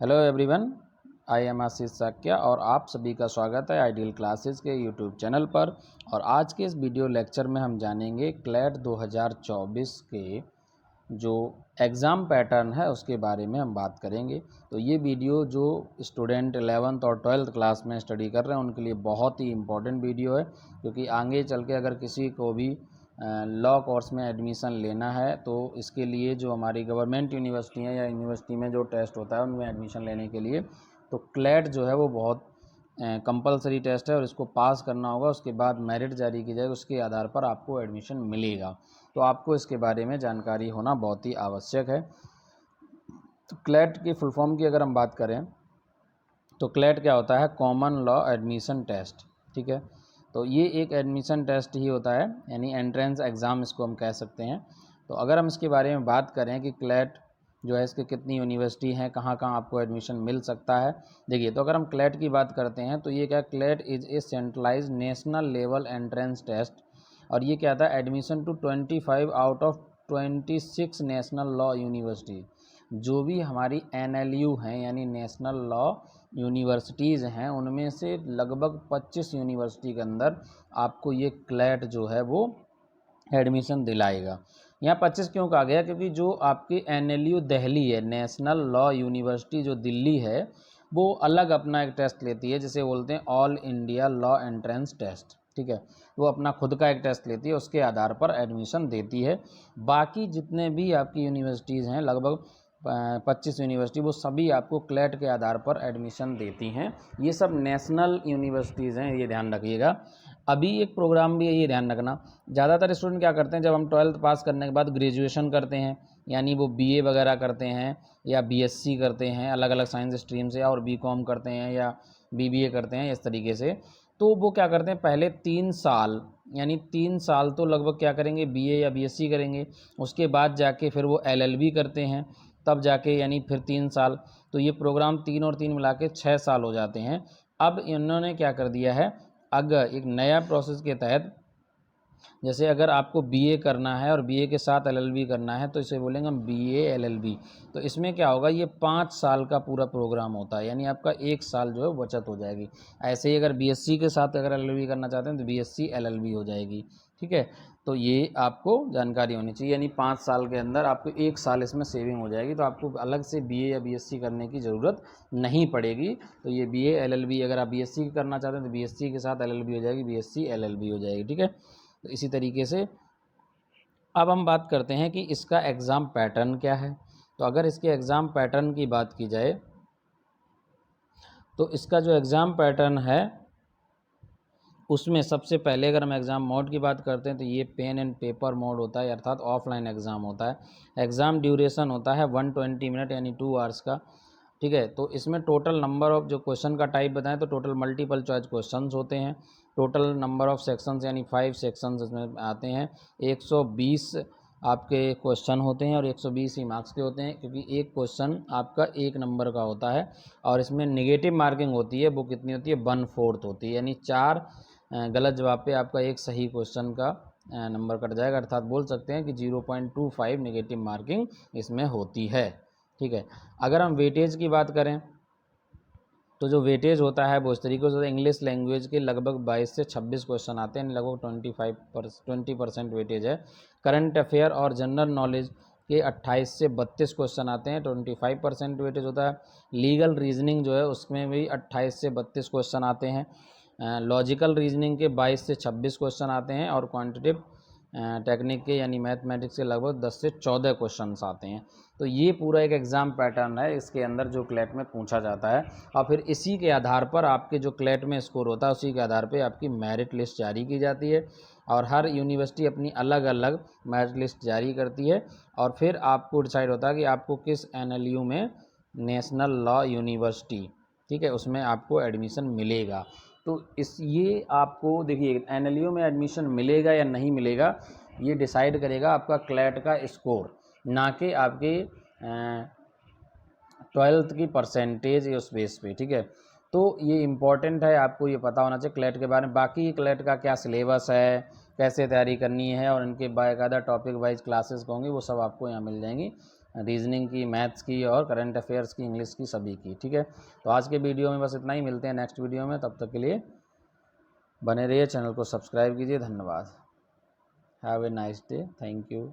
Hello everyone, I am आशीष साक्या और आप सभी का स्वागत है आइडियल क्लासेस के यूट्यूब चैनल पर। और आज के इस वीडियो लेक्चर में हम जानेंगे क्लैट 2024 के जो एग्ज़ाम पैटर्न है उसके बारे में हम बात करेंगे। तो ये वीडियो जो स्टूडेंट 11th और 12th क्लास में स्टडी कर रहे हैं उनके लिए बहुत ही इम्पोर्टेंट वीडियो है, क्योंकि आगे चल के अगर किसी को भी लॉ कोर्स में एडमिशन लेना है तो इसके लिए जो हमारी गवर्नमेंट यूनिवर्सिटी है या यूनिवर्सिटी में जो टेस्ट होता है उनमें एडमिशन लेने के लिए तो क्लैट जो है वो बहुत कंपलसरी टेस्ट है और इसको पास करना होगा। उसके बाद मेरिट जारी की जाएगी, उसके आधार पर आपको एडमिशन मिलेगा। तो आपको इसके बारे में जानकारी होना बहुत ही आवश्यक है। तो क्लैट की फुल फॉर्म की अगर हम बात करें तो क्लैट क्या होता है? Common law admission test. ठीक है, तो ये एक एडमिशन टेस्ट ही होता है, यानी एंट्रेंस एग्ज़ाम इसको हम कह सकते हैं। तो अगर हम इसके बारे में बात करें कि क्लैट जो है इसके कितनी यूनिवर्सिटी हैं, कहाँ कहाँ आपको एडमिशन मिल सकता है। देखिए, तो अगर हम क्लैट की बात करते हैं तो ये क्या, CLAT is a centralised national level entrance test, और ये क्या था, admission to 25 out of 26 national law university. जो भी हमारी NLU हैं यानी नेशनल लॉ यूनिवर्सिटीज़ हैं उनमें से लगभग 25 यूनिवर्सिटी के अंदर आपको ये क्लैट जो है वो एडमिशन दिलाएगा। यहाँ 25 क्यों कहा गया? क्योंकि जो आपकी NLU दिल्ली है, नेशनल लॉ यूनिवर्सिटी जो दिल्ली है, वो अलग अपना एक टेस्ट लेती है जिसे बोलते हैं all India law entrance test. ठीक है, वो अपना खुद का एक टेस्ट लेती है, उसके आधार पर एडमिशन देती है। बाकी जितने भी आपकी यूनिवर्सिटीज़ हैं, लगभग 25 यूनिवर्सिटी, वो सभी आपको क्लैट के आधार पर एडमिशन देती हैं। ये सब नेशनल यूनिवर्सिटीज़ हैं, ये ध्यान रखिएगा। अभी एक प्रोग्राम भी है, ये ध्यान रखना। ज़्यादातर स्टूडेंट क्या करते हैं, जब हम 12th पास करने के बाद ग्रेजुएशन करते हैं, यानी वो BA वगैरह करते हैं या BSc करते हैं अलग अलग साइंस स्ट्रीम से, और BCom करते हैं या BBA करते हैं इस तरीके से, तो वो क्या करते हैं, पहले 3 साल यानी 3 साल तो लगभग क्या करेंगे, BA या BSc करेंगे। उसके बाद जाके फिर वो LLB करते हैं, तब जाके यानी फिर 3 साल। तो ये प्रोग्राम 3 और 3 मिला के 6 साल हो जाते हैं। अब इन्होंने क्या कर दिया है, अगर एक नया प्रोसेस के तहत, जैसे अगर आपको BA करना है और BA के साथ LLB करना है तो इसे बोलेंगे हम BA LLB। तो इसमें क्या होगा, ये 5 साल का पूरा प्रोग्राम होता है, यानी आपका 1 साल जो है बचत हो जाएगी। ऐसे ही अगर BSc के साथ अगर LLB करना चाहते हैं तो BSc LLB हो जाएगी। ठीक है, तो ये आपको जानकारी होनी चाहिए, यानी 5 साल के अंदर आपको 1 साल इसमें सेविंग हो जाएगी, तो आपको अलग से BA या BSc करने की ज़रूरत नहीं पड़ेगी। तो ये BA LLB, अगर आप BSc करना चाहते हैं तो BSc के साथ LLB हो जाएगी, BSc LLB हो जाएगी। ठीक है, तो इसी तरीके से अब हम बात करते हैं कि इसका एग्ज़ाम पैटर्न क्या है। तो अगर इसके एग्ज़ाम पैटर्न की बात की जाए तो इसका जो एग्ज़ाम पैटर्न है उसमें सबसे पहले अगर हम एग्ज़ाम मोड की बात करते हैं तो ये पेन एंड पेपर मोड होता है, अर्थात ऑफलाइन एग्ज़ाम होता है। एग्ज़ाम ड्यूरेशन होता है 120 मिनट यानी 2 आवर्स का। ठीक है, तो इसमें टोटल नंबर ऑफ, जो क्वेश्चन का टाइप बताएं तो टोटल मल्टीपल चॉइस क्वेश्चंस होते हैं। टोटल नंबर ऑफ सेक्शंस यानी 5 सेक्शंस इसमें आते हैं। 120 आपके क्वेश्चन होते हैं और 120 ही मार्क्स के होते हैं, क्योंकि एक क्वेश्चन आपका 1 नंबर का होता है। और इसमें नेगेटिव मार्किंग होती है, वो कितनी होती है, 1/4 होती है, यानी 4 गलत जवाब पे आपका एक सही क्वेश्चन का नंबर कट जाएगा, अर्थात बोल सकते हैं कि 0.25 नेगेटिव मार्किंग इसमें होती है। ठीक है, अगर हम वेटेज की बात करें तो जो वेटेज होता है वो इस तरीके से, इंग्लिश लैंग्वेज के लगभग 22 से 26 क्वेश्चन आते हैं, लगभग 20% वेटेज है। करंट अफेयर और जनरल नॉलेज के 28 से 32 क्वेश्चन आते हैं, 25% वेटेज होता है। लीगल रीजनिंग जो है उसमें भी 28 से 32 क्वेश्चन आते हैं। लॉजिकल रीजनिंग के 22 से 26 क्वेश्चन आते हैं, और क्वांटिटेटिव टेक्निक के यानी मैथमेटिक्स के लगभग 10 से 14 क्वेश्चंस आते हैं। तो ये पूरा एक एग्ज़ाम पैटर्न है, इसके अंदर जो क्लैट में पूछा जाता है, और फिर इसी के आधार पर आपके जो क्लैट में स्कोर होता है उसी के आधार पे आपकी मेरिट लिस्ट जारी की जाती है। और हर यूनिवर्सिटी अपनी अलग अलग मेरिट लिस्ट जारी करती है, और फिर आपको डिसाइड होता है कि आपको किस NLU में, नेशनल लॉ यूनिवर्सिटी, ठीक है, उसमें आपको एडमिशन मिलेगा। तो ये आपको देखिए, NLU में एडमिशन मिलेगा या नहीं मिलेगा ये डिसाइड करेगा आपका क्लैट का स्कोर, ना कि आपके 12th की परसेंटेज उस बेस पे। ठीक है, तो ये इम्पॉर्टेंट है, आपको ये पता होना चाहिए क्लैट के बारे में। बाकी क्लैट का क्या सिलेबस है, कैसे तैयारी करनी है, और इनके बाकायदा टॉपिक वाइज क्लासेस होंगी, वो सब आपको यहाँ मिल जाएंगी। रीजनिंग की, मैथ्स की और करंट अफेयर्स की, इंग्लिश की, सभी की। ठीक है, तो आज के वीडियो में बस इतना ही, मिलते हैं नेक्स्ट वीडियो में, तब तक के लिए बने रहिए, चैनल को सब्सक्राइब कीजिए। धन्यवाद। Have a nice day, thank you.